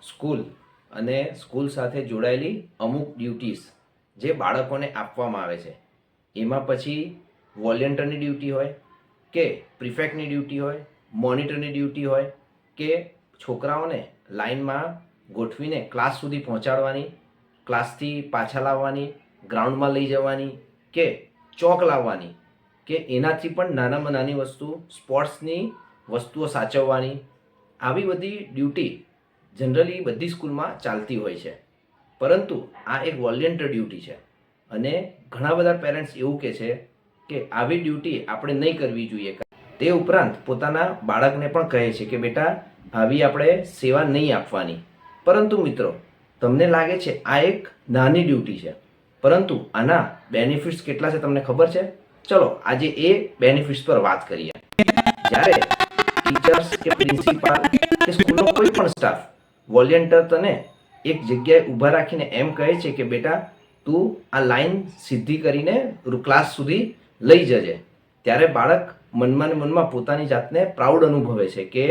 School અને school સાથે જોડાયેલી અમુક ડ્યુટીઝ જે બાળકોને આપવામાં આવે છે, એમાં પછી વોલેન્ટરની ડ્યુટી હોય કે પ્રિફેક્ટની ડ્યુટી હોય, મોનિટરની ડ્યુટી હોય કે છોકરાઓને લાઇનમાં ગોઠવીને ક્લાસ સુધી પહોંચાડવાની, ક્લાસથી પાછા લાવવાની, ગ્રાઉન્ડમાં લઈ જવાની કે ચોક લાવવાની કે એનાથી પણ નાનામાં નાની વસ્તુ સ્પોર્ટ્સની વસ્તુઓ સાચવવાની, આવી બધી ડ્યુટી જનરલી બધી સ્કૂલમાં ચાલતી હોય છે. પરંતુ આ એક વોલેન્ટિયર ડ્યુટી છે અને ઘણા બધા પેરેન્ટ્સ એવું કહે છે કે આવી ડ્યુટી આપણે નહીં કરવી જોઈએ. તે ઉપરાંત પોતાના બાળકને પણ કહે છે કે બેટા આવી આપણે સેવા નહીં આપવાની. પરંતુ મિત્રો, તમને લાગે છે આ એક નાની ડ્યુટી છે, પરંતુ આના બેનિફિટ્સ કેટલા છે તમને ખબર છે? ચલો આજે એ બેનિફિટ્સ પર વાત કરીએ. જ્યારે ટીચર્સ કે પ્રિન્સિપાલ કે સ્કૂલનો કોઈ પણ સ્ટાફ વોલેન્ટિયર તને એક જગ્યાએ ઊભા રાખીને એમ કહે છે કે બેટા તું આ લાઈન સીધી કરીને ક્લાસ સુધી લઈ જજે, ત્યારે બાળક મનમાં ને મનમાં પોતાની જાતને પ્રાઉડ અનુભવે છે કે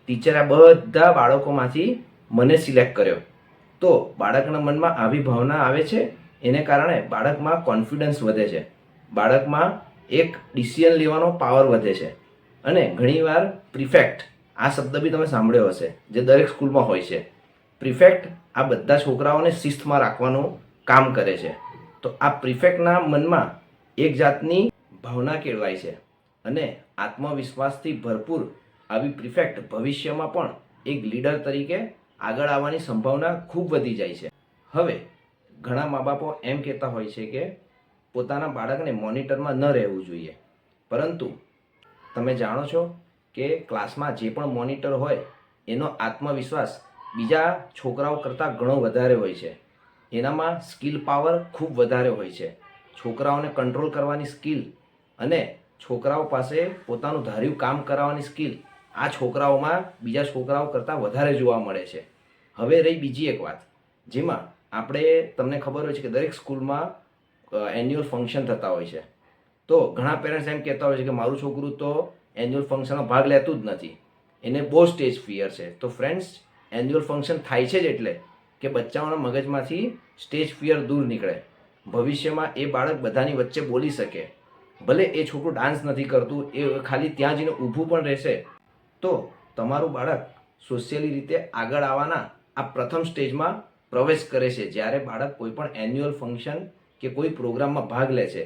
ટીચરે આ બધા બાળકોમાંથી મને સિલેક્ટ કર્યો. તો બાળકના મનમાં આવી ભાવના આવે છે. એને કારણે બાળકમાં કોન્ફિડન્સ વધે છે, બાળકમાં એક ડિસિઝન લેવાનો પાવર વધે છે. અને ઘણીવાર પ્રિફેક્ટ, આ શબ્દ બી તમે સાંભળ્યો હશે, જે દરેક સ્કૂલમાં હોય છે. પ્રિફેક્ટ આ બધા છોકરાઓને શિસ્તમાં રાખવાનું કામ કરે છે. તો આ પ્રિફેક્ટના મનમાં એક જાતની ભાવના કેળવાય છે અને આત્મવિશ્વાસથી ભરપૂર આવી પ્રિફેક્ટ ભવિષ્યમાં પણ એક લીડર તરીકે આગળ આવવાની સંભાવના ખૂબ વધી જાય છે. હવે ઘણા મા બાપો એમ કહેતા હોય છે કે પોતાના બાળકને મોનિટરમાં ન રહેવું જોઈએ, પરંતુ તમે જાણો છો કે ક્લાસમાં જે પણ મોનિટર હોય એનો આત્મવિશ્વાસ બીજા છોકરાઓ કરતાં ઘણો વધારે હોય છે. એનામાં સ્કિલ પાવર ખૂબ વધારે હોય છે. છોકરાઓને કંટ્રોલ કરવાની સ્કિલ અને છોકરાઓ પાસે પોતાનું ધાર્યું કામ કરાવવાની સ્કિલ આ છોકરાઓમાં બીજા છોકરાઓ કરતાં વધારે જોવા મળે છે. હવે રહી બીજી એક વાત, જેમાં આપણે તમને ખબર હોય છે કે દરેક સ્કૂલમાં એન્યુઅલ ફંક્શન થતા હોય છે. તો ઘણા પેરેન્ટ્સ એમ કહેતા હોય છે કે મારું છોકરું તો એન્યુઅલ ફંક્શનમાં ભાગ લેતું જ નથી, એને બહુ સ્ટેજ ફિયર છે. તો ફ્રેન્ડ્સ, એન્યુઅલ ફંક્શન થાય છે જ એટલે કે બચ્ચાઓના મગજમાંથી સ્ટેજ ફિયર દૂર નીકળે, ભવિષ્યમાં એ બાળક બધાની વચ્ચે બોલી શકે. ભલે એ છોકરું ડાન્સ નથી કરતું, એ ખાલી ત્યાં જઈને ઊભું પણ રહેશે, તો તમારું બાળક સોશિયલી રીતે આગળ આવવાના આ પ્રથમ સ્ટેજમાં પ્રવેશ કરે છે. જ્યારે બાળક કોઈ પણ એન્યુઅલ ફંક્શન કે કોઈ પ્રોગ્રામમાં ભાગ લે છે,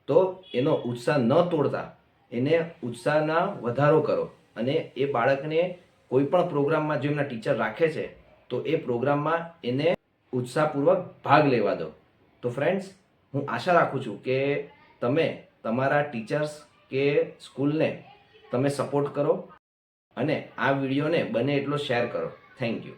તો એનો ઉત્સાહ ન તોડતા એને ઉત્સાહના વધારો કરો અને એ બાળકને કોઈ પણ પ્રોગ્રામમાં જો એમના ટીચર રાખે છે તો એ પ્રોગ્રામમાં એને ઉત્સાહપૂર્વક ભાગ લેવા દો. તો ફ્રેન્ડ્સ, હું આશા રાખું છું કે તમે તમારા ટીચર્સ કે સ્કૂલને તમે સપોર્ટ કરો અને આ વિડીયોને બને એટલો શેર કરો. Thank you.